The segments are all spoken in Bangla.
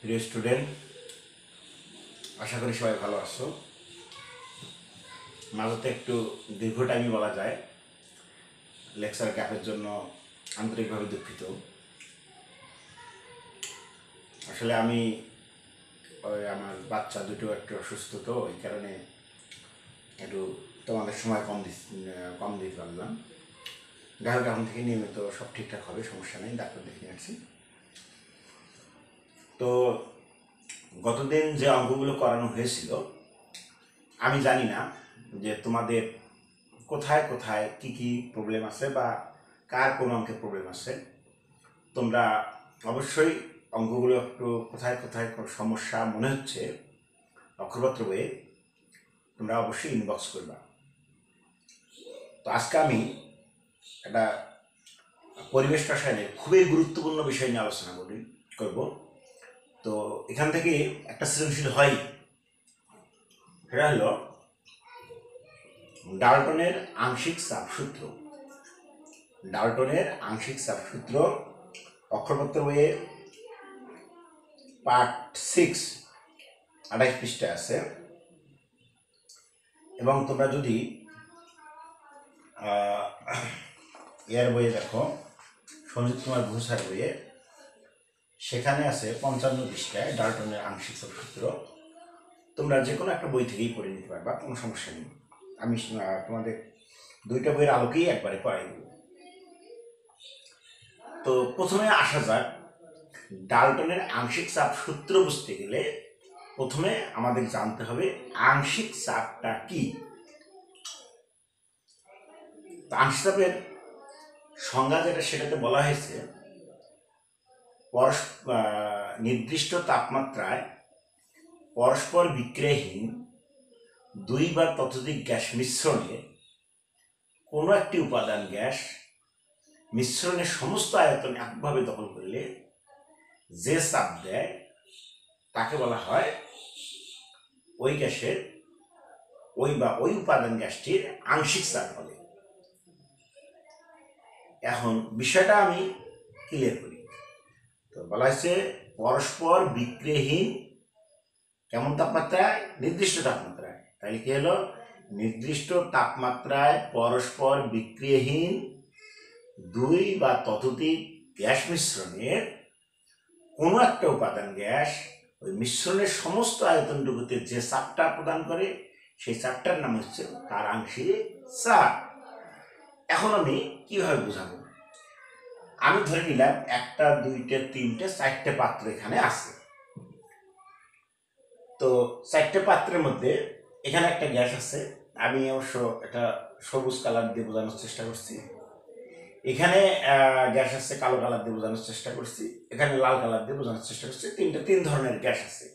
প্রিয় স্টুডেন্ট, আশা করি সবাই ভালো আছো। মাঝে একটু দীর্ঘ টাইমই বলা যায়, লেকচার গ্যাপের জন্য আন্তরিকভাবে দুঃখিত। আসলে আমি আমার বাচ্চা দুটো একটু অসুস্থ, তো এই কারণে একটু তোমাদের সময় কম দিতে পারলাম। যাই হোক, এখন থেকে নিয়মিত সব ঠিকঠাক হবে, সমস্যা নেই, ডাক্তার দেখে নিচ্ছি। তো গতদিন যে অঙ্কগুলো করানো হয়েছিল, আমি জানি না যে তোমাদের কোথায় কোথায় কি কি প্রবলেম আছে বা কার কোন অঙ্কে প্রবলেম আছে। তোমরা অবশ্যই অঙ্কগুলো একটু কোথায় কোথায় সমস্যা মনে হচ্ছে অক্ষরপত্র বইয়ে তোমরা অবশ্যই ইনবক্স করবা। তো আজকে আমি একটা পরিবেশ রসায়নের খুবই গুরুত্বপূর্ণ বিষয় নিয়ে আলোচনা করব। তো এখান থেকে একটা সৃজনশীল হয়, সেটা হলো ডাল্টনের আংশিক চাপ সূত্র। ডাল্টনের আংশিক চাপ সূত্র অক্ষরপত্র বইয়ে পার্ট 6 28 পৃষ্ঠায় আছে। এবং তোমরা যদি এর বইয়ে দেখো, সঞ্জিত কুমার ঘোষ স্যার বইয়ে, সেখানে আছে 55 পৃষ্ঠায় ডাল্টনের আংশিক চাপ সূত্র। তোমরা যে কোনো একটা বই থেকেই পড়ে নিতে পারবা, কোনো সমস্যা নেই। আমি তোমাদের দুইটা বইয়ের আলোকেই একবারে পড়াই দেব। তো প্রথমে আসা যাক, ডাল্টনের আংশিক চাপ সূত্র বুঝতে গেলে প্রথমে আমাদের জানতে হবে আংশিক চাপটা কি। আংশিক চাপের সংজ্ঞা যেটা, সেটাতে বলা হয়েছে নির্দিষ্ট তাপমাত্রায় পরস্পর বিক্রিয়াহীন দুই বা ততোধিক গ্যাস মিশ্রণে কোনো একটি উপাদান গ্যাস মিশ্রণের সমস্ত আয়তন একভাবে দখল করলে যে চাপ দেয় তাকে বলা হয় ওই গ্যাসের ওই উপাদান গ্যাসটির আংশিক চাপ বলে। এখন বিষয়টা আমি ক্লিয়ার করি। তো বলা হয়েছে পরস্পর বিক্রিয়াহীন কেমন তাপমাত্রায়? নির্দিষ্ট তাপমাত্রায়। তাহলে কি হলো? নির্দিষ্ট তাপমাত্রায় পরস্পর বিক্রিয়াহীন দুই বা ততোধিক গ্যাস মিশ্রণের কোনো একটা উপাদান গ্যাস ওই মিশ্রণের সমস্ত আয়তনটুকুতে যে চাপটা প্রদান করে, সেই চাপটার নাম হচ্ছে তার আংশিক চাপ। এখন আমি কিভাবে বোঝাবো? আমি ধরে নিলাম একটা, দুইটা, তিনটে, চারটে পাত্র এখানে আছে। তো চারটে পাত্রের মধ্যে এখানে একটা গ্যাস আছে, আমি অবশ্য একটা সবুজ কালার দিয়ে বোঝানোর চেষ্টা করছি। এখানে গ্যাস আছে কালো কালার দিয়ে বোঝানোর চেষ্টা করছি। এখানে লাল কালার দিয়ে বোঝানোর চেষ্টা করছি। তিন ধরনের গ্যাস আছে।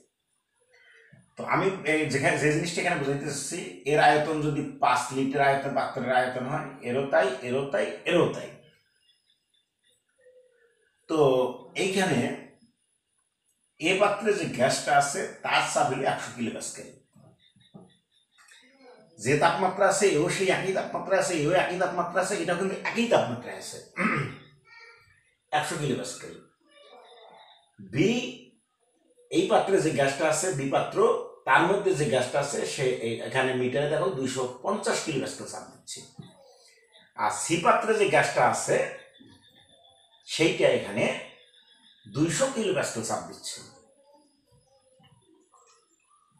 তো আমি যেখানে যে জিনিসটা এখানে বোঝাইতে চাচ্ছি, এর আয়তন যদি 5 লিটার আয়তন, পাত্রের আয়তন হয়, এরও তাই, এরও তাই, এরও তাই। তো এইখানে এ পাত্রে যে গ্যাসটা আছে তার চাপ হলো 100 কিলোপ্যাসকেল। যে তাপমাত্রা আছে এও সেই একই তাপমাত্রা আছে, এও একই তাপমাত্রা আছে, এটা কিন্তু একই তাপমাত্রায় আছে 100 কিলোপ্যাসকেল। বি, এই পাত্রে যে গ্যাসটা আছে, বি পাত্র, তার মধ্যে যে গ্যাসটা আছে সে এখানে মিটারে দেখো 250 কিলোপ্যাসকেল চাপ দিচ্ছে। আর সি পাত্রে যে গ্যাসটা আছে সেইটা এখানে 200 কিলোপ্যাসকেল চাপ দিচ্ছে।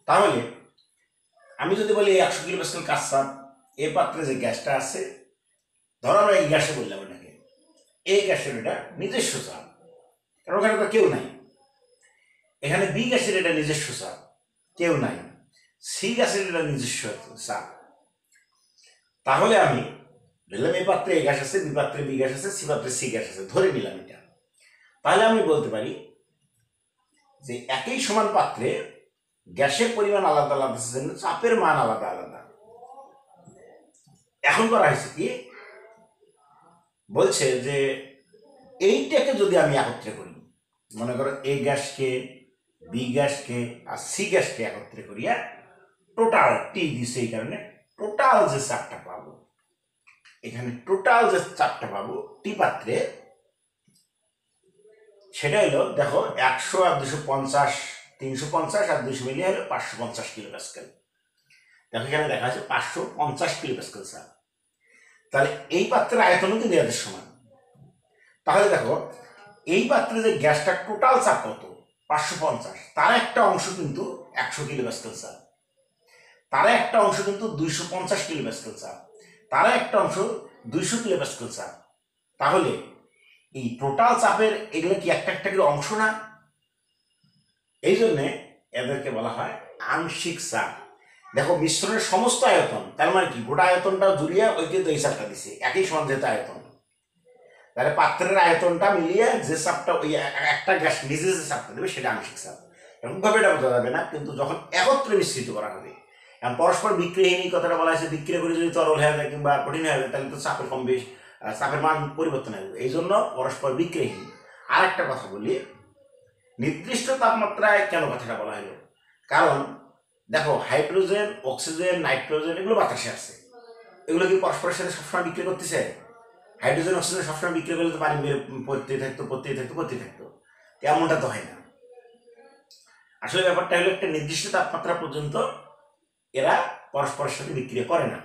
তাহলে আমি যদি বলি 100 কিলোপ্যাসকেল কাজ চাপ, এ পাত্রে যে গ্যাসটা আছে, ধরো আমরা এই গ্যাসে বললাম এটাকে, এই গ্যাসের এটা নিজস্ব চাপ, কারণ ওখানে তো কেউ নাই। এখানে বি গ্যাসের এটা নিজস্ব চাপ, কেউ নাই। সি গ্যাসের এটা নিজস্ব চাপ। তাহলে আমি ধরলাম এই পাত্রে এই গ্যাস আছে, বি পাত্রে বি গ্যাস আছে, সি পাত্রে সি গ্যাস আছে, ধরে নিলাম এটা। তাহলে আমি বলতে পারি যে একই সমান পাত্রে গ্যাসের পরিমাণ আলাদা আলাদা, চাপের মান আলাদা আলাদা। এখন করা হয়েছে কি, বলছে যে এইটাকে যদি আমি একত্রে করি, মনে করো এই গ্যাসকে, বি গ্যাসকে আর সি গ্যাসকে একত্রে করিয়া টোটাল টি দিছে, এই কারণে টোটাল যে চাপটা পাবো, এখানে টোটাল যে চাপটা পাবো টি পাত্রে, সেটা হলো দেখো 100 আর 250, 350 আর 200 মিলিয়ে হলো 550 কিলো প্যাসকেল। দেখো এখানে দেখা আছে 550 কিলো প্যাসকেল চাপ। তাহলে এই পাত্রের আয়তনও কিন্তু এদের সমান। তাহলে দেখো এই পাত্রে যে গ্যাসটার টোটাল চাপ কত 550, তার একটা অংশ কিন্তু 100 কিলো প্যাসকেল চাপ, তার একটা অংশ কিন্তু 250 কিলো প্যাসকেল চাপ, তার একটা অংশ 200 কিলো প্যাসকেল চাপ। তাহলে এই টোটাল চাপের এগুলো কি একটা একটা করে অংশ না? এই জন্যে এদেরকে বলা হয় আংশিক চাপ। দেখো মিশ্রণের সমস্ত আয়তন, তার মানে কি গোটা আয়তনটা জুড়িয়ে ওই কিন্তু এই চাপটা দিছে একই সমান যেহেতু আয়তন, তাহলে পাত্রের আয়তনটা মিলিয়ে যে চাপটা ওই একটা গ্যাস নিজে যে চাপটা দেবে সেটা আংশিক চাপ। এরকমভাবে এটা বোঝা যাবে না, কিন্তু যখন একত্রে মিশ্রিত করা হবে, এখন পরস্পর বিক্রিয়াহীন এই কথাটা বলা হয়েছে, বিক্রিয়া করে যদি তরল হয়ে যায় কিংবা কঠিন হয়ে যায় তাহলে তো চাপের কম বেশ চাপের মান পরিবর্তন হবে, এই জন্য পরস্পর বিক্রিয়াহীন। আর একটা কথা বলি, নির্দিষ্ট তাপমাত্রায় কেন কথাটা বলা হলো, কারণ দেখো হাইড্রোজেন, অক্সিজেন, নাইট্রোজেন এগুলো বাতাসে আছে, এগুলো কি পরস্পরের সাথে সবসময় বিক্রি করতেছে? হাইড্রোজেন অক্সিজেন সবসময় বিক্রি করলে তো পানি পড়তেই থাকতো, এমনটা তো হয় না। আসলে ব্যাপারটা হলো একটা নির্দিষ্ট তাপমাত্রা পর্যন্ত এরা পরস্পরের সাথে বিক্রিয়া করে না,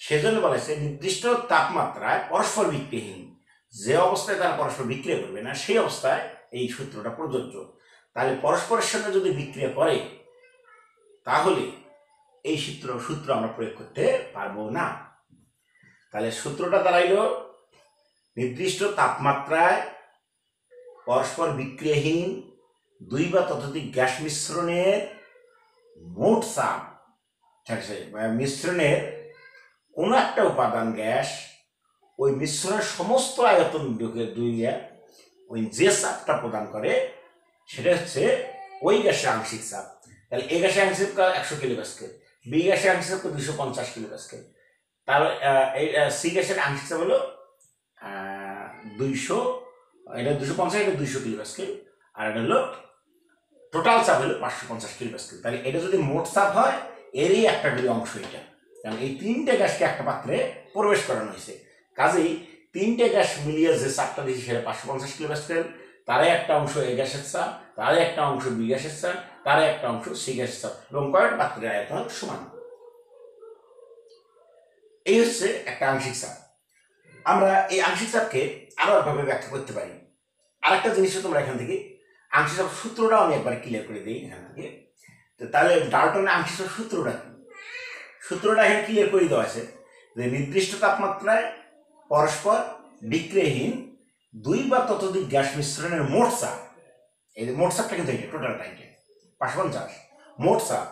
সেজন্য বলা হয়েছে নির্দিষ্ট তাপমাত্রায় পরস্পর বিক্রিয়াহীন। যে অবস্থায় তারা পরস্পর বিক্রিয়া করবে না সেই অবস্থায় এই সূত্রটা প্রযোজ্য। তাহলে পরস্পরের সঙ্গে যদি বিক্রিয়া করে তাহলে এই সূত্র আমরা প্রয়োগ করতে পারবো না। তাহলে সূত্রটা দাঁড়াইলো নির্দিষ্ট তাপমাত্রায় পরস্পর বিক্রিয়াহীন দুই বা ততোধিক গ্যাস মিশ্রণের মোট চাপ, মিশ্রণের কোনো একটা উপাদান গ্যাস ওই মিশ্রণের সমস্ত আয়তন দুইয়া ওই যে চাপটা প্রদান করে সেটা হচ্ছে ওই গ্যাসের আংশিক চাপ। তাহলে এই গ্যাসের আংশিক চাপ 100 কিলো প্যাসকেল, বি গ্যাসের আংশিক চাপ 250 কিলো প্যাসকেল, তার এই সি গ্যাসের আংশিক চাপ হলো 200, এটা 250, এটা 200 কিলো প্যাসকেল, আর এটা হলো টোটাল চাপ হলো 550 কিলো প্যাসকেল। তাহলে এটা যদি মোট চাপ হয় এরই একটা করে অংশ এটা, কারণ এই তিনটে গ্যাসকে একটা পাত্রে প্রবেশ করানো হয়েছে, কাজেই তিনটে গ্যাস মিলিয়ে যে চাপটা দিয়েছে সেটা 550 কিলো প্যাসকেল, তারই একটা অংশ এ গ্যাসের চাপ, তারই একটা অংশ বি গ্যাসের চাপ, তারই একটা অংশ সি গ্যাসের চাপ, এবং কয়েকটা পাত্রের আয়তন সমান। এই হচ্ছে একটা আংশিক চাপ। আমরা এই আংশিক চাপকে আরো একভাবে ব্যাখ্যা করতে পারি। আর একটা জিনিসও তোমরা এখান থেকে আংশিক চাপ সূত্রটাও আমি একবার ক্লিয়ার করে দিই এখান থেকে। তো তাহলে ডাল্টনের আংশিক চাপ সূত্রটা কি? সূত্রটা এখানে ক্লিয়ার করে দেওয়া আছে যে নির্দিষ্ট তাপমাত্রায় পরস্পর বিক্রিয়াহীন দুই বা ততোধিক গ্যাস মিশ্রণের মোট চাপ, এই মোট চাপটা কিন্তু এটা টোটালটা এটা 550, মোট চাপ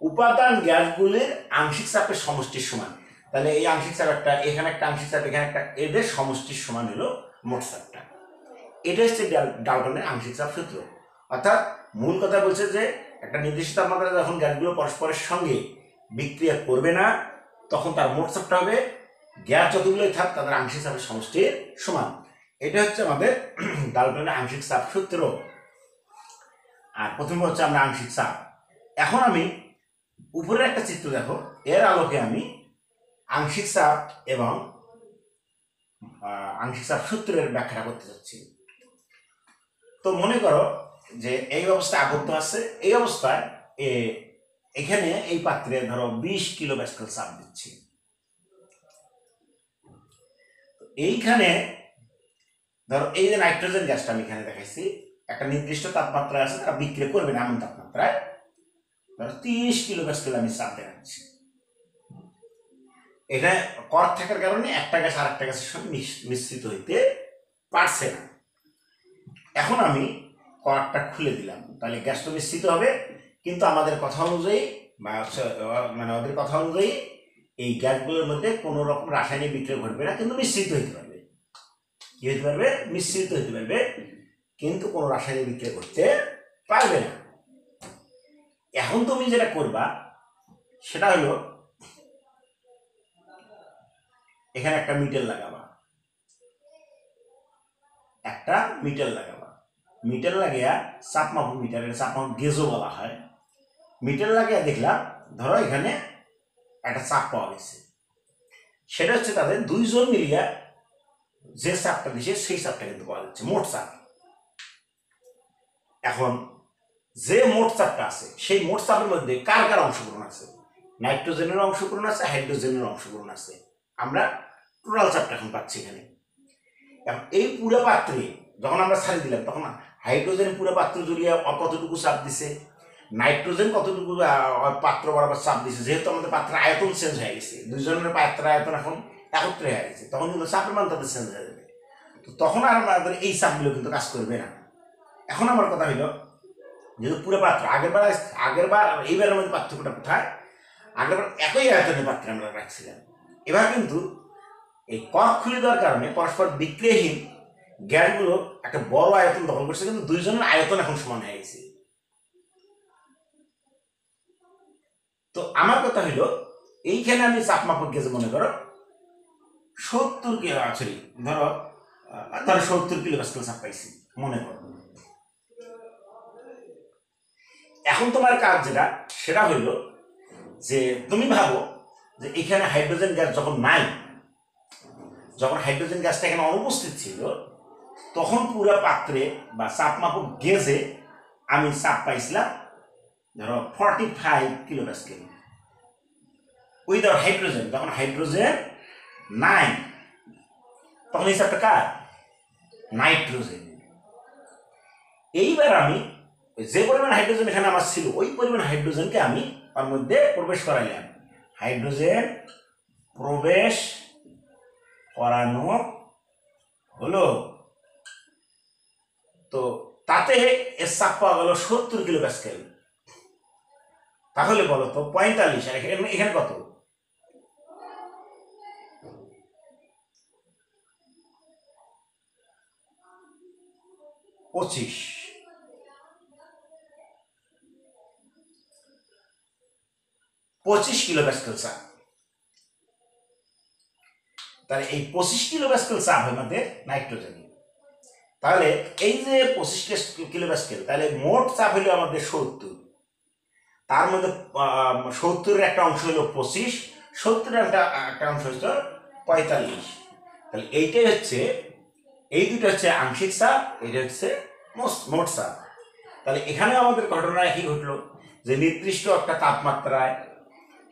উপাদান গ্যাসগুলির আংশিক চাপের সমষ্টির সমান। তাহলে এই আংশিক চাপ একটা, এখানে একটা আংশিক চাপ, এখানে একটা, এদের সমষ্টির সমান হলো মোট চাপটা। এটা হচ্ছে ডাল্টনের আংশিক চাপ সূত্র। অর্থাৎ মূল কথা বলছে যে একটা নির্দিষ্ট তাপমাত্রায় যখন গ্যাসগুলো পরস্পরের সঙ্গে বিক্রিয়া করবে না তখন তার মোট চাপটা হবে গ্যাস যতগুলোই থাক তাদের আংশিক চাপের সমষ্টির সমান। এটা হচ্ছে আমাদের ডাল্টনের আংশিক চাপ সূত্র। আর প্রথমে হচ্ছে আমরা আংশিক চাপ। এখন আমি উপরের একটা চিত্র দেখো, এর আলোকে আমি আংশিক চাপ এবং আংশিক চাপ সূত্রের ব্যাখ্যা করতে চাচ্ছি। তো মনে করো যে এই অবস্থায় আবদ্ধ আছে, এই অবস্থায় এখানে এই পাত্রে ধরো 20 কিলো প্যাসকেল চাপ দিচ্ছি। এইখানে ধরো এই যে নাইট্রোজেন গ্যাসটা আমি এখানে দেখাইছি একটা নির্দিষ্ট তাপমাত্রায় আছে, তারা বিক্রিয়া করবে না এমন তাপমাত্রায়, ধরো 30 কিলো প্যাসকেল আমি চাপ দেখাচ্ছি। এটা কর থাকার কারণে একটা গ্যাস আর একটা গ্যাসের সঙ্গে মিশ্রিত হইতে পারছে না। এখন আমি করারটা খুলে দিলাম, তাহলে গ্যাস তো মিশ্রিত হবে, কিন্তু আমাদের কথা অনুযায়ী মানে ওদের কথা অনুযায়ী এই গ্যাসগুলোর মধ্যে কোনো রকম রাসায়নিক বিক্রিয়া ঘটবে না, কিন্তু মিশ্রিত হইতে পারবে। কি হইতে পারবে? মিশ্রিত হইতে পারবে, কিন্তু কোনো রাসায়নিক বিক্রিয়া করতে পারবে না। এখন তুমি যেটা করবা সেটা হলো এখানে একটা মিটার লাগাবা, মিটার লাগিয়া চাপ মাপ, মিটারের চাপ মাপ গেজও বলা হয়। মিটার লাগিয়া দেখলাম ধরো এখানে একটা চাপ পাওয়া গেছে, সেটা হচ্ছে তাদের দুইজন মিলিয়া যে চাপটা দিছে সেই চাপটা কিন্তু পাওয়া যাচ্ছে মোট চাপ। এখন যে মোট চাপটা আছে সেই মোট চাপের মধ্যে কার কার অংশগ্রহণ আছে? নাইট্রোজেনের অংশগ্রহণ আছে, হাইড্রোজেনের অংশগ্রহণ আছে। আমরা টোটাল চাপটা এখন পাচ্ছি এখানে। এখন এই পুরো পাত্রে যখন আমরা ছাড়ি দিলাম তখন হাইড্রোজেন পুরো পাত্র জুড়িয়ে কতটুকু চাপ দিছে, নাইট্রোজেন কতটুকু পাত্র বরাবর চাপ দিছে। যেহেতু আমাদের পাত্রের আয়তন চেঞ্জ হয়ে গেছে, দুইজনের পাত্রের আয়তন এখন একত্রে হয়ে গেছে, তখন কিন্তু চাপের মান তাদের চেঞ্জ হয়ে যাবে। তো তখন আর আমাদের এই চাপগুলো কিন্তু কাজ করবে না। এখন আমার কথা হইল, যেহেতু পুরো পাত্র আগেরবার এইবারের মধ্যে পার্থক্যটা কোথায়? আগেরবার একই আয়তনের পাত্রে আমরা রাখছিলাম, এবার কিন্তু এই কক খুলে দেওয়ার কারণে পরস্পর বিক্রিয়াহীন গ্যাসগুলো একটা বড় আয়তন দখল করছে, কিন্তু দুইজনের আয়তন এখন সমান হয়ে গেছে। তো আমার কথা হইল, এইখানে আমি চাপ মাপক গেছে মনে করো 70 কিলো, সরি ধরো 70 কিলো পাস্কাল চাপ পাইছি মনে করো। এখন তোমার কাজ যেটা সেটা হইল যে তুমি ভাবো যে এখানে হাইড্রোজেন গ্যাস যখন নাই, যখন হাইড্রোজেন গ্যাসটা এখানে অনুপস্থিত ছিল, তখন পুরো পাত্রে বা চাপ মাপক গেজে আমি চাপ পাইছিলাম ধরো 45 কিলো পাস্কেল। ওই ধরো হাইড্রোজেন, যখন হাইড্রোজেন নাই তখন এই চাপটা কার? নাইট্রোজেন। এইবার আমি যে পরিমাণ হাইড্রোজেন এখানে আমার ছিল ওই পরিমাণ হাইড্রোজেনকে আমি তার মধ্যে প্রবেশ করাইলাম। হাইড্রোজেন প্রবেশ করানো হলো, তো তাতে এর চাপ পাওয়া গেল 70 কিলো পাস্কেল। তাহলে বলো তো 45 আর এখানে কত? 25 কিলো পাস্কেল চাপ। তাহলে এই 25 কিলো পাস্কেল চাপ আমাদের নাইট্রোজেন। তাহলে এই যে 25 কিলো পাস্কেল, তাহলে মোট চাপ হলো আমাদের 70, তার মধ্যে 70-এর একটা অংশ হলো 25, 70-এর একটা অংশ হচ্ছে 45। তাহলে এইটাই হচ্ছে, এই দুটো হচ্ছে আংশিক চাপ, এটা হচ্ছে মোট চাপ। তাহলে এখানে আমাদের ঘটনা একই ঘটলো যে নির্দিষ্ট একটা তাপমাত্রায়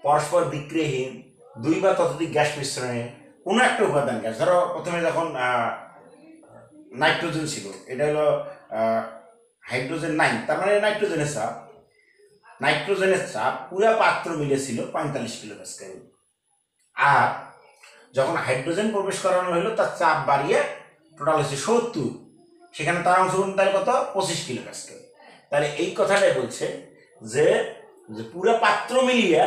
পরস্পর বিক্রিয়াহীন দুই বা ততোধিক গ্যাস মিশ্রণে কোনো একটা উপাদান গ্যাস, ধরো প্রথমে যখন নাইট্রোজেন ছিল, এটা হলো হাইড্রোজেন নাই, তার মানে নাইট্রোজেনের চাপ পুরো পাত্র মিলেছিল 45 কিলো পাস্কেল। আর যখন হাইড্রোজেন প্রবেশ করানো হলো তার চাপ বাড়িয়ে টোটাল হচ্ছে 70, সেখানে তার অংশগ্রহণ তাহলে কত? 25 কিলো পাস্কেল। তাহলে এই কথাটাই বলছে যে পুরো পাত্র মিলিয়ে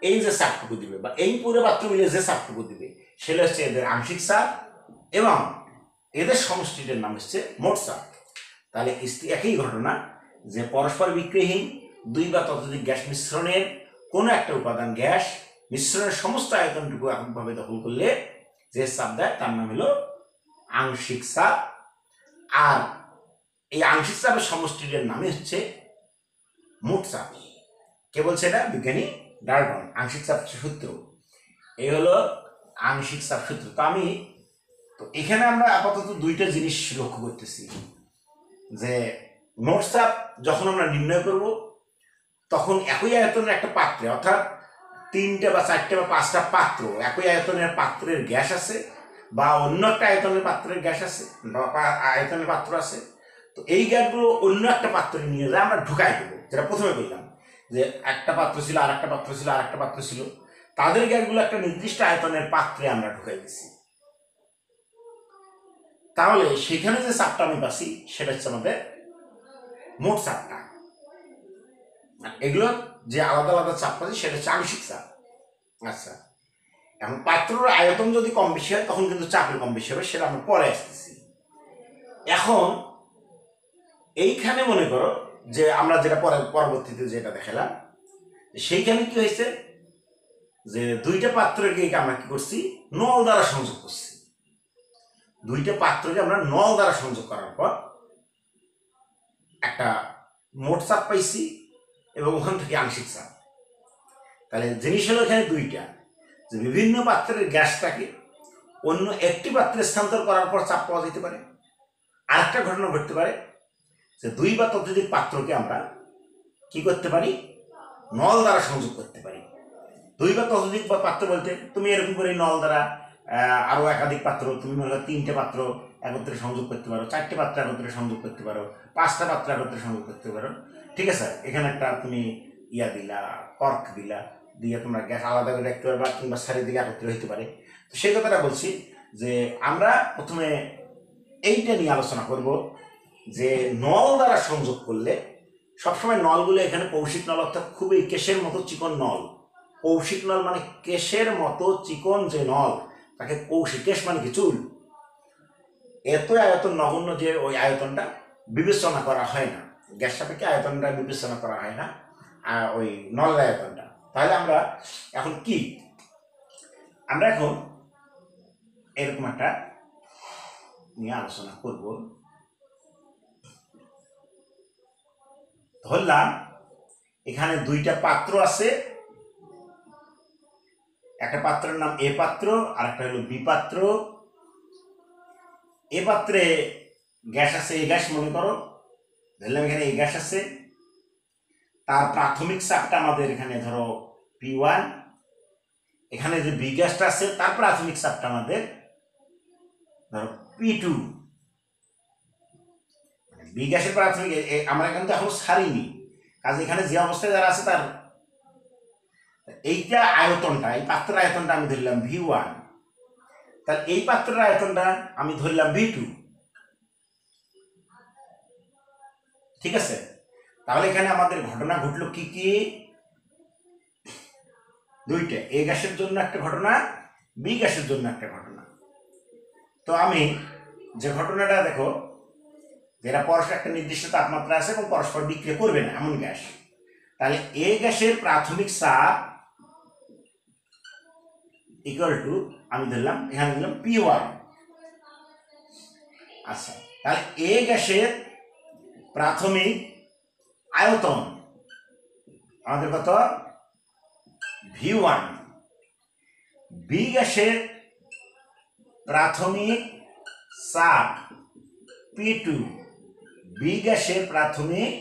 এই যে চাপটুকু দিবে বা এই পুরো পাত্র মিলিয়ে যে চাপটুকু দিবে সেটা হচ্ছে এদের আংশিক চাপ, এবং এদের সমষ্টিটার নাম হচ্ছে মোট চাপ। তাহলে একই ঘটনা যে পরস্পর বিক্রিয়াহীন দুই বা ততোধিক গ্যাস মিশ্রণের কোনো একটা উপাদান গ্যাস মিশ্রণের সমস্ত আয়তনটুকু এককভাবে দখল করলে যে চাপ দেয় তার নাম হলো আংশিক চাপ। আর এই আংশিক চাপের সমষ্টিটার নামই হচ্ছে মোট চাপ। কে বলছে এটা? বিজ্ঞানী ডাল্টন। আংশিক চাপ সূত্র, এই হলো আংশিক চাপ সূত্র। তো এখানে আমরা আপাতত দুইটা জিনিস লক্ষ্য করতেছি যে মোট চাপ যখন আমরা নির্ণয় করব তখন একই আয়তনের একটা পাত্রে, অর্থাৎ 3টে বা 4টে বা 5টা পাত্র, একই আয়তনের পাত্রের গ্যাস আছে বা অন্য একটা আয়তনের পাত্রের গ্যাস আছে বা আয়তনের পাত্র আছে, তো এই গ্যাসগুলো অন্য একটা পাত্রে নিয়ে যায় আমরা ঢুকাই দেবো। যেটা প্রথমে বললাম যে একটা পাত্র ছিল, আর একটা পাত্র ছিল, আর একটা পাত্র ছিল, তাদের গ্যাসগুলো একটা নির্দিষ্ট আয়তনের পাত্রে আমরা ঢুকাই দিচ্ছি। তাহলে সেখানে যে চাপটা আমি পাচ্ছি সেটা হচ্ছে আমাদের মোট চাপটা। এগুলো যে আলাদা আলাদা চাপ পাচ্ছি সেটা হচ্ছে আংশিক চাপ। আচ্ছা, এখন পাত্রের আয়তন যদি কম বেশি হয় তখন কিন্তু চাপের কম বেশি হবে, সেটা আমরা পরে আসতেছি। এখন এইখানে মনে করো যে আমরা যেটা পরবর্তীতে যেটা দেখালাম, সেইখানে কি হয়েছে যে দুইটা পাত্রকে আমরা কি করছি? নল দ্বারা সংযোগ করছি। দুইটা পাত্রকে আমরা নল দ্বারা সংযোগ করার পর একটা মোট চাপ পাইছি এবং ওখান থেকে আংশিক চাপ। তাহলে জিনিস হলো এখানে দুইটা, যে বিভিন্ন পাত্রের গ্যাসটাকে অন্য একটি পাত্রে স্থানান্তর করার পর চাপ পাওয়া যেতে পারে। আরেকটা ঘটনা ঘটতে পারে যে দুই বা ততোধিক পাত্রকে আমরা কি করতে পারি, নল দ্বারা সংযোগ করতে পারি। দুই বা ততোধিক পাত্র বলতে তুমি এরকম করে নল দ্বারা আরো একাধিক পাত্র, তুমি মনে করো 3টে পাত্র একত্রে সংযোগ করতে পারো, 4টে পাত্র একত্রে সংযোগ করতে পারো, 5টা পাত্র একত্রে সংযোগ করতে পারো। ঠিক আছে, এখানে একটা তুমি ইয়া দিলা, কর্ক দিলা, দিয়ে তোমরা গ্যাস আলাদা করে রাখতে পারবা, কিংবা সারি দিলে একত্রে হইতে পারে। তো সেই কথাটা বলছি যে আমরা প্রথমে এইটা নিয়ে আলোচনা করব যে নল দ্বারা সংযোগ করলে সবসময় নলগুলো এখানে কৌশিক নল, অর্থাৎ খুবই কেশের মতো চিকন নল। কৌশিক নল মানে কেশের মতো চিকন যে নল, তাকে কৌশিক, কেশ মানে কি চুল, এত আয়তন নগণ্য যে ওই আয়তনটা বিবেচনা করা হয় না, গ্যাস সাপেক্ষে আয়তনটা বিবেচনা করা হয় না, ওই নলের আয়তনটা। তাহলে আমরা এখন কি, আমরা এখন এরকম একটা নিয়ে আলোচনা করব। ধরলাম এখানে দুইটা পাত্র আছে, একটা পাত্রের নাম এ পাত্র আর একটা হলো বি পাত্র। এ পাত্রে গ্যাস আছে, এই গ্যাস মনে করো, ধরলাম এখানে এই গ্যাস আছে, তার প্রাথমিক চাপটা আমাদের এখানে ধরো P1। এখানে যে বি গ্যাসটা আছে তার প্রাথমিক চাপটা আমাদের ধরো P2। বি গ্যাসের প্রাথমিক আমরা এখানে তো এখন ছাড়িনি, কাজে এখানে যে অবস্থায় যারা আছে তার এইটা আয়তনটা, এই পাত্রের আয়তনটা আমি ধরলাম V1, তাহলে এই পাত্রের আয়তনটা আমি ধরলাম V2। ঠিক আছে, তাহলে এখানে আমাদের ঘটনা ঘটলো কি কি, দুইটা, এ গ্যাসের জন্য একটা ঘটনা, বি গ্যাসের জন্য একটা ঘটনা। তো আমি যে ঘটনাটা দেখো, যেটা পরস্পর একটা নির্দিষ্ট তাপমাত্রা আছে এবং পরস্পর বিক্রিয়া করবে না এমন গ্যাস, তাহলে এ গ্যাসের প্রাথমিক চাপ ইকুয়াল টু আমি ধরলাম এখানে দিলাম P1। আচ্ছা, তাহলে এ গ্যাসের প্রাথমিক আয়তন আমাদের কত, V1। বি গ্যাসের প্রাথমিক চাপ P2, বি গ্যাসের প্রাথমিক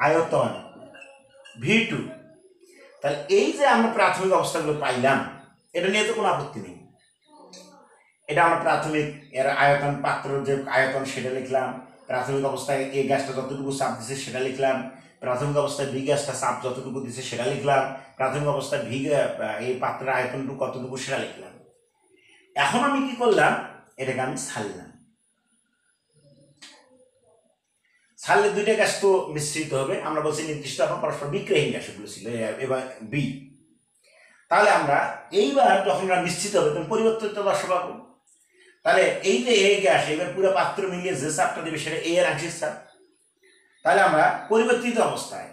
আয়তন V2। তাহলে এই যে আমরা প্রাথমিক অবস্থাগুলো পাইলাম, এটা নিয়ে তো কোনো আপত্তি নেই। এটা আমরা প্রাথমিক এর আয়তন, পাত্র যে আয়তন সেটা লিখলাম, প্রাথমিক অবস্থায় এই গ্যাসটা যতটুকু চাপ দিচ্ছে সেটা লিখলাম, প্রাথমিক অবস্থায় বি গ্যাসটা চাপ যতটুকু দিচ্ছে সেটা লিখলাম, প্রাথমিক অবস্থায় এই পাত্রের আয়তনটুকু কতটুকু সেটা লিখলাম। এখন আমি কি করলাম, এটাকে আমি ছাড়লাম। ছাড়লে দুইটা গ্যাস তো মিশ্রিত হবে, আমরা বলছি নির্দিষ্ট এখন পরস্পর বিক্রিয়াহীন গ্যাস এগুলো ছিল এবার বি। তাহলে আমরা এইবার যখন আমরা মিশ্রিত হবে তখন পরিবর্তিত দশা পাবো। তাহলে এই যে এ গ্যাস এবার পুরো পাত্র মিলিয়ে যে চাপটা দেবে সেটা এ এর আংশিক চাপ। তাহলে আমরা পরিবর্তিত অবস্থায়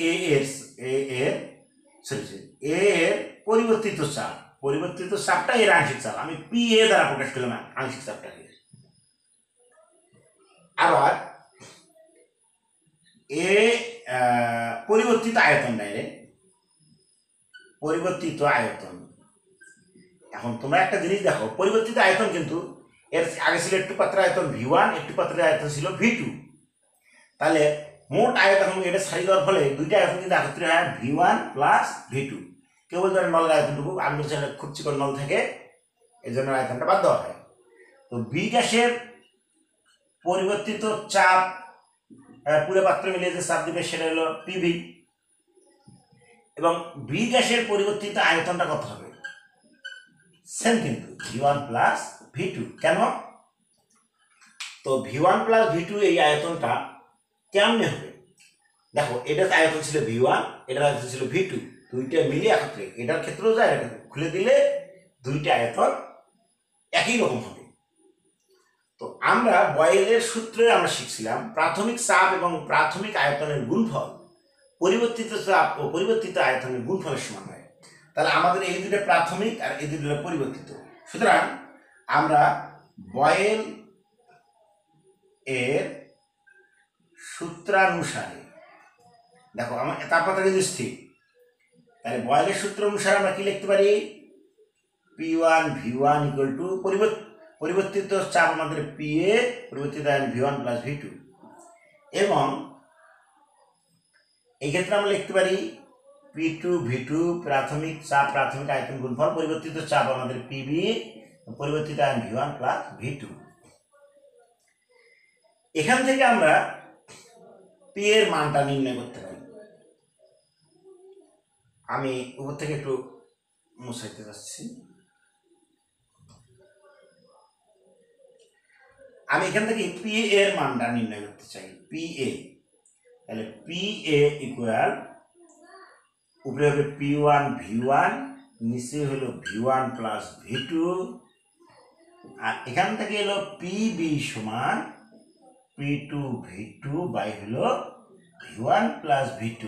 এ এর পরিবর্তিত চাপটা এর আংশিক চাপ, আমি পি এ দ্বারা প্রকাশ করলাম আংশিক চাপটাকে। আবার এ পরিবর্তিত আয়তন নেয়, পরিবর্তিত আয়তন। এখন তোমরা একটা জিনিস দেখো, পরিবর্তিত আয়তন কিন্তু এর আগে ছিল একটু পাত্রের আয়তন V1, একটু পাত্রের আয়তন ছিল V2। তাহলে মোট আয়তন এটা ছাড়ি দেওয়ার ফলে দুইটা আয়তন কিন্তু একত্রে হয় V1 প্লাস V2। কেউ বলতে পারে নলের আয়তনটুকু, আমি বলছি খুব চিকন নল থেকে এই জন্য আয়তনটা বাদ দেওয়া হয়। তো বি গ্যাসের পরিবর্তিত চাপ পুরো পাত্র মিলিয়ে যে চাপ দিবে সেটা হলো PV, এবং বি গ্যাসের পরিবর্তিত আয়তনটা কত হবে, সেম কিন্তু V1 প্লাস V2। কেন, তো V1 প্লাস V2 এই আয়তনটা কেমনে হবে, দেখো এটার আয়তন ছিল V1, এটার আয়তন ছিল V2, দুইটা মিলিয়ে একত্রে, এটার ক্ষেত্রেও যায়, এটা খুলে দিলে দুইটা আয়তন একই রকম হবে। তো আমরা বয়েলের সূত্রে আমরা শিখছিলাম প্রাথমিক চাপ এবং প্রাথমিক আয়তনের গুণফল পরিবর্তিত চাপ ও পরিবর্তিত আয়তনের গুণফলের সমান হয়। তাহলে আমাদের এই দুটো প্রাথমিক আর এই দুটো পরিবর্তিত, সুতরাং আমরা বয়েল এর সূত্রানুসারে, দেখো আমার তাপমাত্রা কিন্তু স্থির, তাহলে বয়েলের সূত্র অনুসারে আমরা কি লিখতে পারি, P1 V1 ইকুয়াল টু পরিবর্তিত চাপ আমাদের PA পরিবর্তিত আয়তন V1 প্লাস V2 এবং এই ক্ষেত্রে আমরা লিখতে পারি P2 V2 প্রাথমিক চাপ প্রাথমিক আয়তন গুণফল পরিবর্তিত চাপ আমাদের PB পরিবর্তিত আয়তন V1 প্লাস V2। এখান থেকে আমরা P এর মানটা নির্ণয় করতে পারি। আমি উপর থেকে একটু মুছাইতে যাচ্ছি। আমি এখান থেকে PA এর মানটা নির্ণয় করতে চাই। PA তাহলে PA ইকুয়াল উপরে হবে P1 V1 নিচে হলো V1 প্লাস V2 আর এখান থেকে হলো PB সমান P2 V2 বাই হলো V1 প্লাস V2।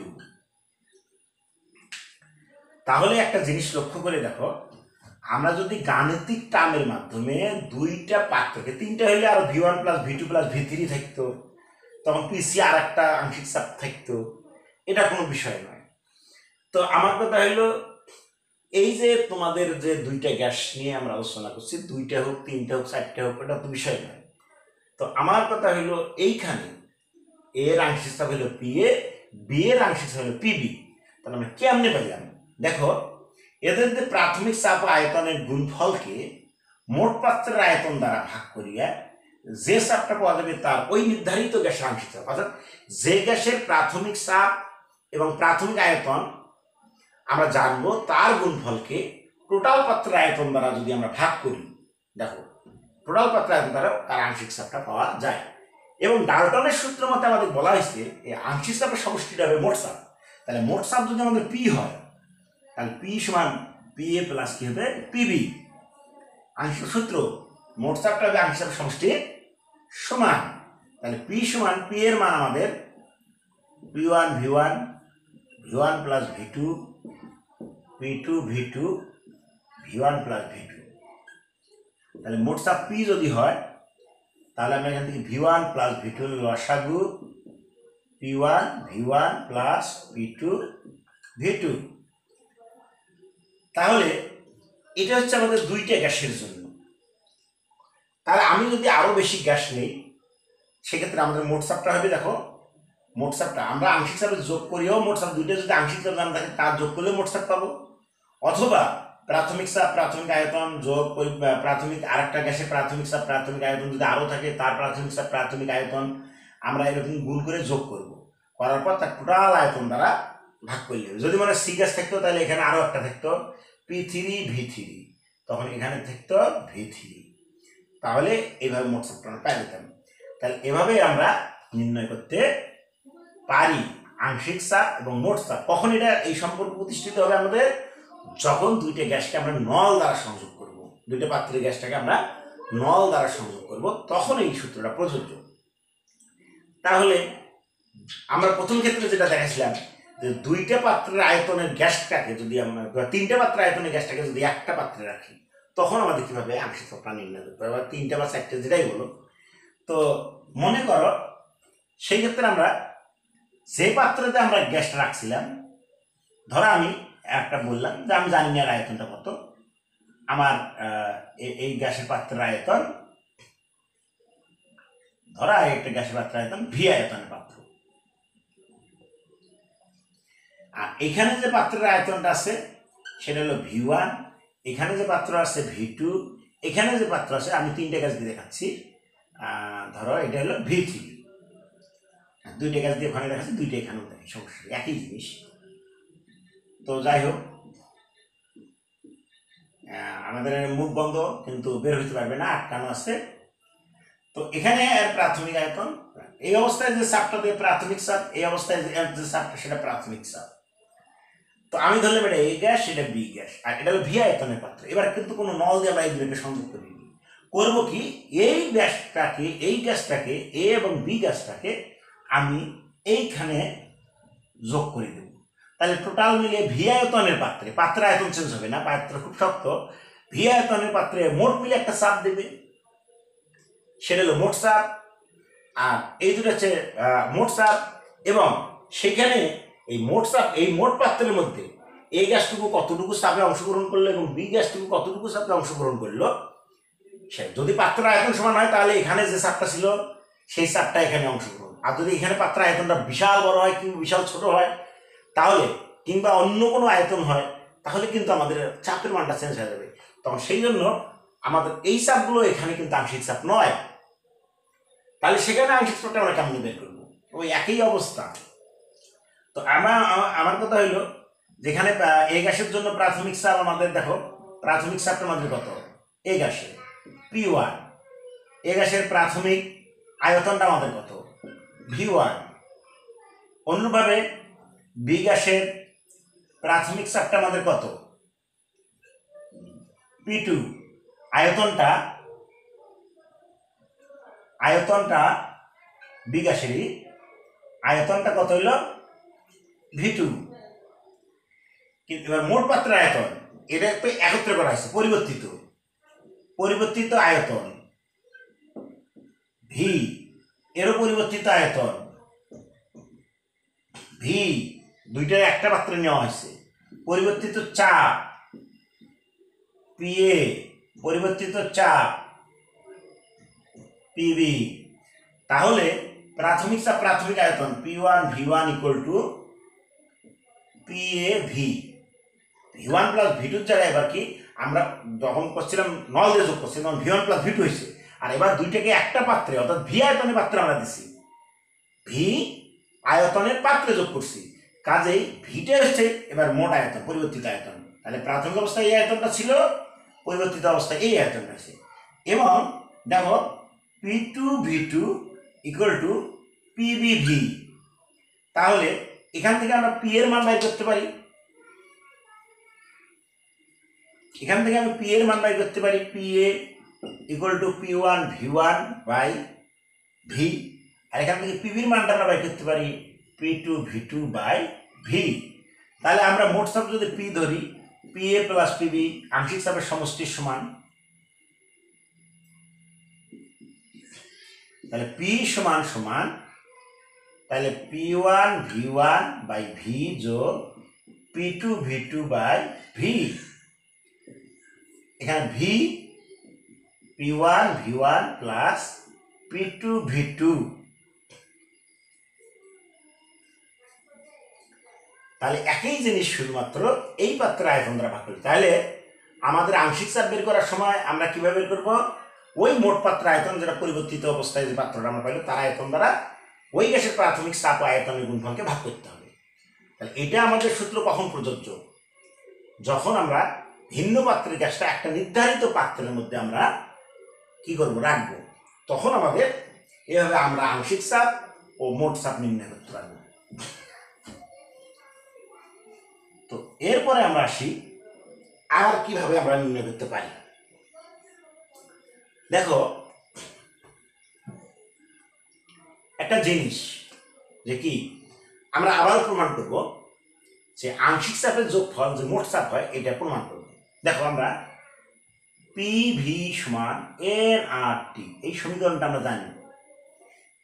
তাহলে একটা জিনিস লক্ষ্য করে দেখো, আমরা যদি গাণিতিক টার্মের মাধ্যমে দুইটা পাত্রকে তিনটা হইলে আরো V1 plus V2 plus V3 থাকতো, তখন PC আর একটা আংশিক চাপ থাকতো, এটা কোনো বিষয় নয়। তো আমার কথা হইলো এই যে তোমাদের যে দুইটা গ্যাস নিয়ে আমরা আলোচনা করছি, দুইটা হোক তিনটা হোক চারটা হোক, এটা তো বিষয় নয়। তো আমার কথা হইলো এইখানে এর আংশিক চাপ হলো PA, B এর আংশিক চাপ হলো PB। তাহলে আমরা কেমনে পেলাম? দেখো, এদের যে প্রাথমিক চাপ আয়তনের গুণফলকে মোট পাত্রের আয়তন দ্বারা ভাগ করিয়া যে চাপটা পাওয়া যাবে তার ওই নির্ধারিত গ্যাসের আংশিক চাপ, অর্থাৎ যে গ্যাসের প্রাথমিক চাপ এবং প্রাথমিক আয়তন আমরা জানবো তার গুণফলকে টোটাল পাত্রের আয়তন দ্বারা যদি আমরা ভাগ করি, দেখো টোটাল পাত্রের আয়তন দ্বারা তার আংশিক চাপটা পাওয়া যায়। এবং ডাল্টনের সূত্র মতে আমাদের বলা হয়েছে এই আংশিক চাপের সমষ্টিটা হবে মোট চাপ। তাহলে মোট চাপ যদি আমাদের P হয় তাহলে P সমান PA প্লাস কি হবে PB। আংশিক সূত্র মোট চাপটা হবে আংশিক চাপের সমষ্টি সমান। তাহলে P সমান P এর মান আমাদের P1 V1 V1 plus V2 P2 V2 V1 plus V2। তাহলে মোট চাপ P যদি হয় তাহলে আমরা এখান থেকে V1 প্লাস V2 লসাগু P1 V1 plus P2 V2। তাহলে এটা হচ্ছে আমাদের দুইটা গ্যাসের জন্য। তাহলে আমি যদি আরো বেশি গ্যাস নেই সেক্ষেত্রে আমাদের মোট চাপটা হবে, দেখো মোট চাপটা আমরা আংশিক চাপে যোগ করিও মোট চাপ দুইটা যদি আংশিক চাপ জানা থাকে তার যোগ করলে মোট চাপ পাবো, অথবা প্রাথমিক চাপ প্রাথমিক আয়তন যোগ প্রাথমিক আরেকটা গ্যাসের প্রাথমিক চাপ প্রাথমিক আয়তন যদি আরো থাকে তার প্রাথমিক চাপ প্রাথমিক আয়তন আমরা এরকম গুণ করে যোগ করব, করার পর তার টোটাল আয়তন দ্বারা ভাগ করলে যদি মানে C গ্যাস থাকতো তাহলে এখানে আরো একটা থাকতো P3 V3, তখন এখানে থাকতো V3। তাহলে এইভাবে মোট চাপটা আমরা পাই যেতাম। তাহলে এভাবে আমরা নির্ণয় করতে পারি আংশিক চাপ এবং মোট চাপ। কখন এটা এই সম্পর্ক প্রতিষ্ঠিত হবে আমাদের? যখন দুইটা গ্যাসকে আমরা নল দ্বারা সংযোগ করব, দুইটা পাত্রের গ্যাসটাকে আমরা নল দ্বারা সংযোগ করব, তখন এই সূত্রটা প্রযোজ্য। তাহলে আমরা প্রথম ক্ষেত্রে যেটা দেখাচ্ছিলাম যে দুইটা পাত্রের আয়তনের গ্যাসটাকে যদি আমরা তিনটা পাত্রের আয়তনের গ্যাসটাকে যদি একটা পাত্রে রাখি তখন আমাদের কিভাবে আংশিক চাপটা নির্ণয় করতে হবে, তিনটা বা চারটে যেটাই বলো। তো মনে করো সেই ক্ষেত্রে আমরা যে পাত্রতে আমরা গ্যাসটা রাখছিলাম, ধরো আমি একটা বললাম যে আমি জানি না আয়তনটা কত, আমার এই গ্যাসের পাত্রের আয়তন ধরা একটা গ্যাসের পাত্রের আয়তন V আয়তনের পাত্র, আর এখানে যে পাত্রের আয়তনটা আছে সেটা হলো V1, এখানে যে পাত্র আছে V2, এখানে যে পাত্র আছে আমি তিনটে গ্যাস দিয়ে দেখাচ্ছি, ধরো এটা হলো V3, দুইটা গ্যাস দিয়ে ওখানে দেখাচ্ছি দুইটা এখানেও দেখি, সমস্যা একই জিনিস। তো যাই হোক আমাদের মুখ বন্ধ কিন্তু বের হইতে পারবে না, আটকানো আছে। তো এখানে প্রাথমিক আয়তন, এই অবস্থায় যে চাপটা দিয়ে প্রাথমিক চাপ, এই অবস্থায় যে চাপটা সেটা প্রাথমিক চাপ। তো আমি ধরলাম এটা A গ্যাস, সেটা B গ্যাস, আর এটা হলো V আয়তনের পাত্র। এবার কিন্তু কোনো নল দিয়ে আমরা এই দুটোকে সংযোগ করিনি, করবো কি এই গ্যাসটাকে A এবং B গ্যাসটাকে আমি এইখানে যোগ করে দেব। তাহলে টোটাল মিলিয়ে V আয়তনের পাত্রে, পাত্রের আয়তন চেঞ্জ হবে না, পাত্র খুব শক্ত, V আয়তনের পাত্রে মোট মিলে একটা চাপ দেবে, সেটা হলো মোট চাপ। আর এই দুটো হচ্ছে মোট চাপ, এবং সেখানে এই মোট চাপ এই মোট পাত্রের মধ্যে এই গ্যাসটুকু কতটুকু চাপে অংশগ্রহণ করলো এবং B গ্যাসটুকু কতটুকু চাপে অংশগ্রহণ করলো, যদি পাত্রের আয়তন সমান হয় তাহলে এখানে যে চাপটা ছিল সেই চাপটা এখানে অংশগ্রহণ, আর যদি এখানে পাত্রের আয়তনটা বিশাল বড় হয় কিংবা বিশাল ছোট হয় তাহলে কিংবা অন্য কোনো আয়তন হয় তাহলে কিন্তু আমাদের চাপের মানটা চেঞ্জ হয়ে যাবে। তখন সেই জন্য আমাদের এই চাপগুলো এখানে কিন্তু আংশিক চাপ নয়, তাহলে সেখানে আংশিক চাপটা আমরা কেমন বের করবো? ওই একই অবস্থা। তো আমার কথা হইলো যেখানে এই গ্যাসের জন্য প্রাথমিক চাপ আমাদের দেখো, প্রাথমিক চাপটা আমাদের কত? এই গ্যাসের P1, এই গ্যাসের প্রাথমিক আয়তনটা আমাদের কত? V1। অনুরূপভাবে বি গ্যাসের প্রাথমিক চাপটা আমাদের কত? P2। আয়তনটা বি গ্যাসেরই আয়তনটা কত হইল? V2। কিন্তু এবার মোট পাত্রের আয়তন এটা একটু একত্রে করা হয়েছে, পরিবর্তিত আয়তন V, এরও পরিবর্তিত আয়তন V, দুইটার একটা পাত্রে নেওয়া হয়েছে। পরিবর্তিত চাপ PA, পরিবর্তিত চাপ PB। তাহলে প্রাথমিক চাপ প্রাথমিক আয়তন P1 V1 equal to PA V। V1 plus V2 জায়গায় এবার কি আমরা যখন করছিলাম নল দিয়ে যোগ করছি তখন V1 প্লাস V2 হয়েছে, আর এবার দুইটাকে একটা পাত্রে অর্থাৎ V আয়তনের পাত্রে আমরা দিছি, V আয়তনের পাত্রে যোগ করছি, কাজেই ভিটা হচ্ছে এবার মোট আয়তন, পরিবর্তিত আয়তন। তাহলে প্রাথমিক অবস্থায় এই আয়তনটা ছিল, পরিবর্তিত অবস্থায় এই আয়তনটা আছে। এবং দেখো P2 V2 equal to PBV। তাহলে এখান থেকে আমরা P এর মান বের করতে পারি, এখান থেকে আমি P এর মান বের করতে পারি PA equal to P1 V1 by V, আর এখান থেকে PB এর মানটা আমরা বের করতে পারি P2 V2 বাই V। তাহলে আমরা মোট চাপ যদি P ধরি, PA প্লাস PB আংশিক চাপের সমষ্টির সমান, তাহলে P সমান সমান তাহলে P1 V1 বাই V যোগ P2 V2 বাই V। এখানে V P1 V1 plus P2 V2। তাহলে একই জিনিস শুধুমাত্র এই পাত্রের আয়তন দ্বারা ভাগ করি। তাহলে আমাদের আংশিক চাপ বের করার সময় আমরা কিভাবে বের করবো? ওই মোট পাত্রের আয়তন যেটা পরিবর্তিত অবস্থায় যে পাত্রটা আমরা পাইলো তার আয়তন দ্বারা ওই গ্যাসের প্রাথমিক চাপ আয়তনের গুণফলকে ভাগ করতে হবে। তাহলে এটা আমাদের সূত্র কখন প্রযোজ্য? যখন আমরা ভিন্ন পাত্রের গ্যাসটা একটা নির্ধারিত পাত্রের মধ্যে আমরা কি করব? রাখবো, তখন আমাদের এভাবে আমরা আংশিক চাপ ও মোট চাপ নির্ণয় করতে পারবো। তো এরপরে আমরা আসি আর কিভাবে আমরা নির্ণয় করতে পারি। দেখো একটা জিনিস যে কি আমরা আবার প্রমাণ করব যে আংশিক চাপের যোগফল যে মোট চাপ হয় এটা প্রমাণ করব। দেখো আমরা PV সমান NRT এই সমীকরণটা আমরা জানি,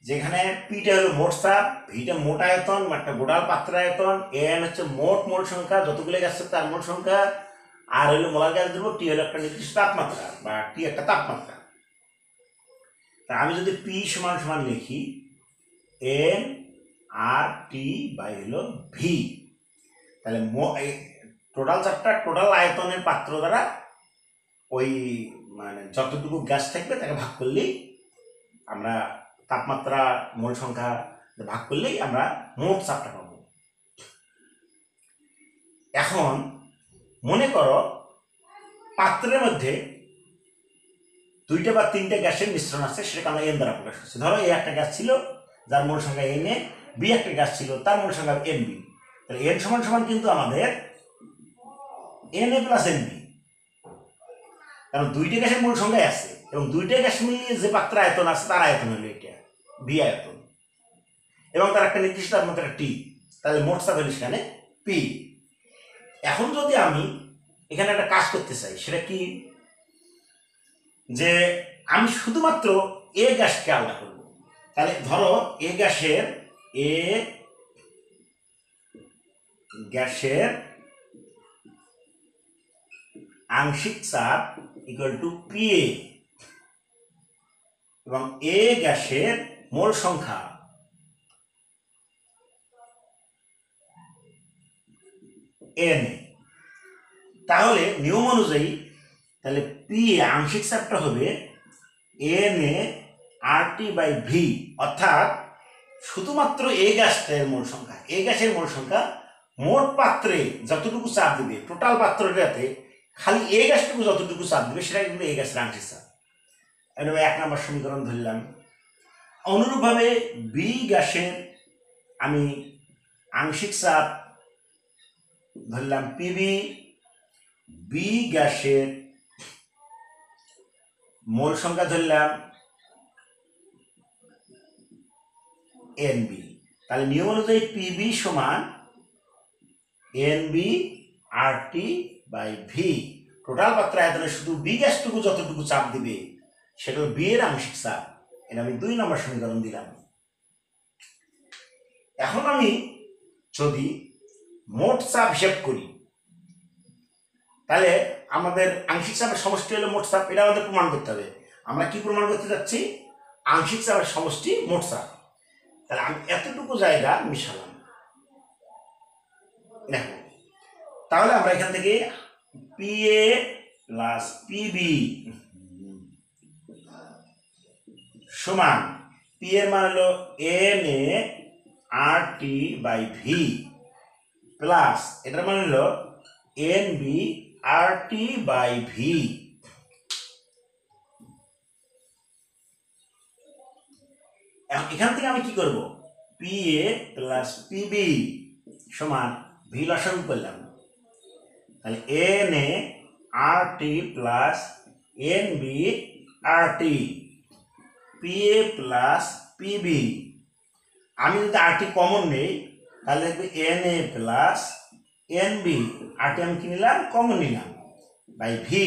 যেখানে Pটা হলো মোট চাপ, Vটা মোট আয়তন একটা গোটাল পাত্রের আয়তন, N হচ্ছে মোট মোল সংখ্যা যতগুলো গ্যাস আছে তার মোল সংখ্যা, আর হলো মোলার গ্যাস দেবো, T হলো একটা নির্দিষ্ট তাপমাত্রা বা T একটা তাপমাত্রা। তা আমি যদি P সমান সমান লিখি NRT বাই হলো V, তাহলে টোটাল চাপটা টোটাল আয়তনের পাত্র দ্বারা ওই মানে যতটুকু গ্যাস থাকবে তাকে ভাগ করলেই আমরা তাপমাত্রা মোল সংখ্যা ভাগ করলেই আমরা মোট চাপটা পাবো। এখন মনে করো পাত্রের মধ্যে দুইটা বা তিনটে গ্যাসের মিশ্রণ আছে, সেটাকে আমরা এন দ্বারা প্রকাশ করছি। ধরো এ একটা গ্যাস ছিল যার মোল সংখ্যা NA, বি একটা গ্যাস ছিল তার মোল সংখ্যা NB। তাহলে এন সমান সমান কিন্তু আমাদের NA প্লাস NB, কারণ দুইটা গ্যাসের মোল সংখ্যাই আছে এবং দুইটা গ্যাস মিলিয়ে যে পাত্রের আয়তন আছে তার আয়তন হলো এটা বি আয়তন, এবং তার একটা নির্দিষ্ট তাপমাত্রা T, তাহলে মোট চাপ হলো সেখানে P। এখন যদি আমি এখানে একটা কাজ করতে চাই, সেটা কি যে আমি শুধুমাত্র এ গ্যাসকে আলাদা করব। তাহলে ধরো এ গ্যাসের আংশিক চাপ ইকুয়াল টু PA, এবং এ গ্যাসের মোল সংখ্যা এন। তাহলে নিয়ম অনুযায়ী তাহলে পি আংশিক চাপটা হবে n A R T by V, অর্থাৎ শুধুমাত্র এ গ্যাসের মোল সংখ্যা, এ গ্যাসের মোল সংখ্যা মোট পাত্রে যতটুকু চাপ দিবে, টোটাল পাত্রটাতে খালি এ গ্যাসটুকু যতটুকু চাপ দিবে সেটা কিন্তু এ গ্যাসের আংশিক চাপ। এটা 1 নম্বর সমীকরণ ধরলাম। অনুরূপভাবে বি গ্যাসের আমি আংশিক চাপ ধরলাম পিবি, বি গ্যাসের মোল সংখ্যা ধরলাম এনবি। তাহলে নিয়ম অনুযায়ী পিবি সমান nB R T by V. Total পাত্র আয়তনে শুধু বি গ্যাসটুকু যতটুকু চাপ দিবে সেটা বি এর আংশিক চাপ। এটা আমি 2 নম্বর সমীকরণ দিলাম। এখন আমি যদি মোট চাপ হিসাব করি তাহলে আমাদের আংশিক চাপের সমষ্টি হলো মোট চাপ, এটা আমাদের প্রমাণ করতে হবে। আমরা কি প্রমাণ করতে যাচ্ছি? আংশিক চাপের সমষ্টি মোট চাপ। তাহলে আমি এতটুকু জায়গা মিশালাম, দেখো তাহলে আমরা এখান থেকে পি এ প্লাস পিবি সমান পি এর মান হলো n A R T by V plus এটার মান হলো n B R T by V. এখান থেকে আমি কি করব? পি এ প্লাস পিবি সমান ভি লসাগু করলাম। তাহলে n A R T plus n B R T, P A plus PB. আমি যদি আর টি কমন নেই তাহলে দেখবে এন এ প্লাস এন বি, আর টি আমি কি নিলাম? কমন নিলাম, বাই ভি।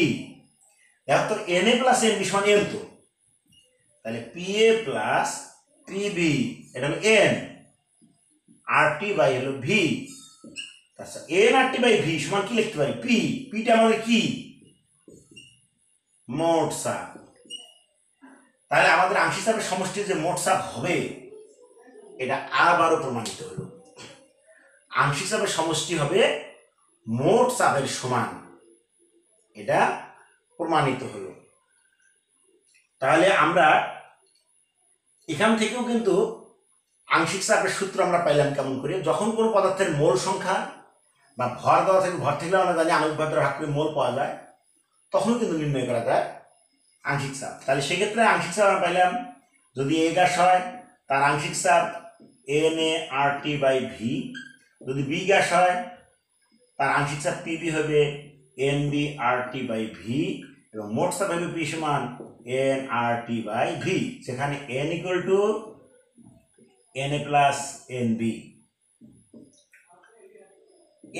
দেখো তো এন এ প্লাস এন বি সমান এন, তো তাহলে পি এ প্লাস পিবি এটা হলো এন, আর টি বাই হলো ভি। আচ্ছা n R T by V সমান কি লিখতে পারি? পি। পিটা আমাদের কি? মোট চাপ। তাহলে আমাদের আংশিক চাপের সমষ্টি যে মোট চাপ হবে এটা আবারও প্রমাণিত হলো। আংশিক চাপের সমষ্টি হবে মোট চাপের সমান, এটা প্রমাণিত হলো। তাহলে আমরা এখান থেকেও কিন্তু আংশিক চাপের সূত্র আমরা পাইলাম কেমন করে? যখন কোনো পদার্থের মোল সংখ্যা বা ভর দেওয়া থেকে, ভর থেকে আমরা জানি আণবিক ভর দ্বারা ভাগ করে মোল পাওয়া যায়, তখন কিন্তু নির্ণয় করা যায় আংশিক চাপ। তাহলে সেক্ষেত্রে আংশিক চাপ আমরা পাইলাম, যদি এ গ্যাস হয় তার আংশিক চাপ n A R T by v, যদি বি গ্যাস হয় তার আংশিক চাপ পিবি হবে n B R T by v, এবং মোট চাপ হবে পি সমান n R T by v, সেখানে n equal to n A plus n b.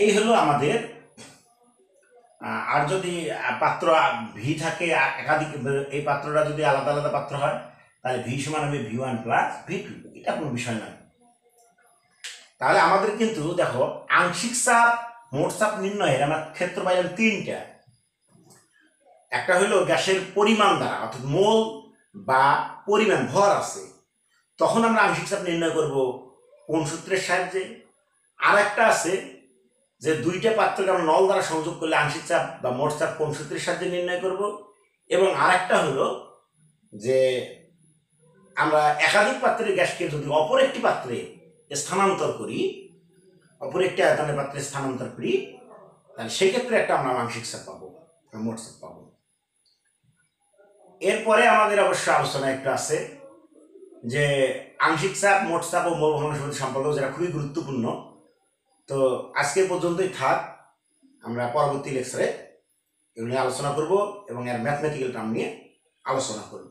এই হলো আমাদের। আর যদি পাত্র ভি থাকে একাধিক, এই পাত্রটা যদি আলাদা আলাদা পাত্র হয় তাহলে ভি সমান হবে V one plus V two, এটা কোনো বিষয় নয়। তাহলে আমাদের কিন্তু দেখো আংশিক চাপ মোট চাপ নির্ণয়ের আমরা ক্ষেত্র পাইলাম 3টা। একটা হলো গ্যাসের পরিমাণ দ্বারা, অর্থাৎ মোল বা পরিমাণ ভর আছে, তখন আমরা আংশিক চাপ নির্ণয় করব কোন সূত্রের সাহায্যে। আর একটা আছে যে 2টা পাত্রকে আমরা নল দ্বারা সংযোগ করলে আংশিক চাপ বা মোট চাপ কোন সূত্রের সাহায্যে নির্ণয় করব। এবং আরেকটা হলো যে আমরা একাধিক পাত্রের গ্যাসকে যদি অপর একটি পাত্রে স্থানান্তর করি, অপর একটি আয়তনের পাত্রে স্থানান্তর করি, তাহলে সেক্ষেত্রে একটা আমরা আংশিক চাপ পাবো, মোট চাপ পাবো। এরপরে আমাদের অবশ্য আলোচনা একটু আছে যে আংশিক চাপ, মোট চাপ ও মোল ভগ্নাংশ সম্পর্ক, যেটা খুবই গুরুত্বপূর্ণ। তো আজকে পর্যন্তই থাক, আমরা পরবর্তী লেকচারে এগুলো নিয়ে আলোচনা করব এবং এর ম্যাথমেটিক্যাল টার্ম নিয়ে আলোচনা করব।